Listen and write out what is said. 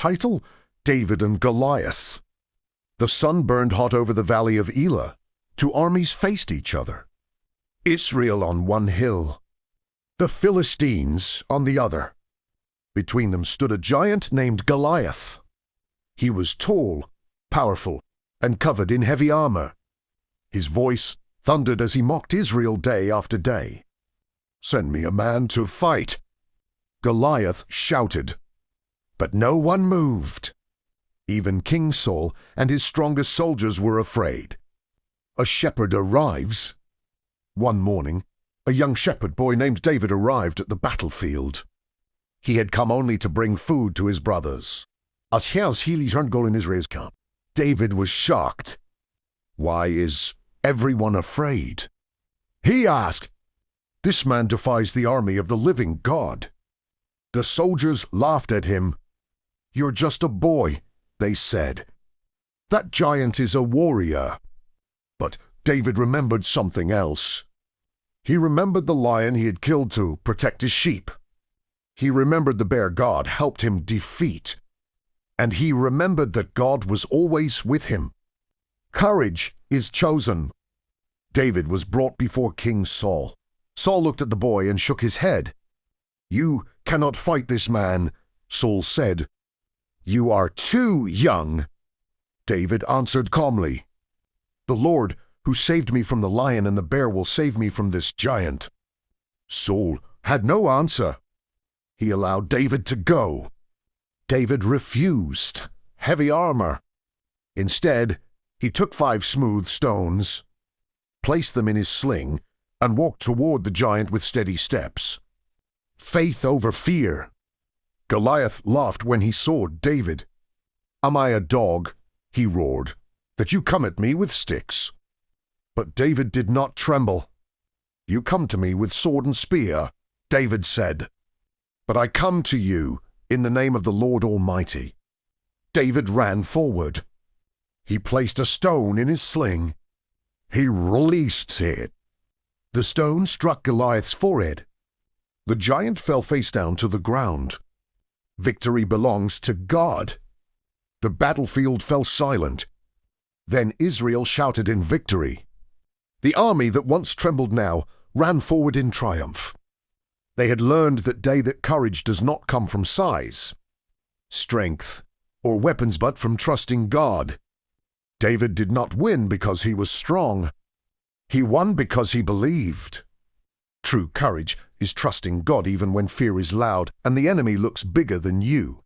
title, David and Goliath. The sun burned hot over the valley of Elah. Two armies faced each other. Israel on one hill, the Philistines on the other. Between them stood a giant named Goliath. He was tall, powerful, and covered in heavy armor. His voice thundered as he mocked Israel day after day. "Send me a man to fight," Goliath shouted. But no one moved. Even King Saul and his strongest soldiers were afraid. A shepherd arrives. One morning, a young shepherd boy named David arrived at the battlefield. He had come only to bring food to his brothers. As he's heard goal in Israel's camp. David was shocked. "Why is everyone afraid?" he asked. "This man defies the army of the living God." The soldiers laughed at him. "You're just a boy," they said. "That giant is a warrior." But David remembered something else. He remembered the lion he had killed to protect his sheep. He remembered the bear God helped him defeat. And he remembered that God was always with him. Courage is chosen. David was brought before King Saul. Saul looked at the boy and shook his head. "You cannot fight this man," Saul said. "You are too young." David answered calmly, "The Lord who saved me from the lion and the bear will save me from this giant." Saul had no answer. He allowed David to go. David refused heavy armor. Instead, he took 5 smooth stones, placed them in his sling, and walked toward the giant with steady steps. Faith over fear. Goliath laughed when he saw David. "Am I a dog," he roared, "that you come at me with sticks?" But David did not tremble. "You come to me with sword and spear," David said. "But I come to you in the name of the Lord Almighty." David ran forward. He placed a stone in his sling. He released it. The stone struck Goliath's forehead. The giant fell face down to the ground. Victory belongs to God. The battlefield fell silent. Then Israel shouted in victory. The army that once trembled now ran forward in triumph. They had learned that courage does not come from size, strength, or weapons, but from trusting God. David did not win because he was strong. He won because he believed. True courage is trusting God even when fear is loud and the enemy looks bigger than you.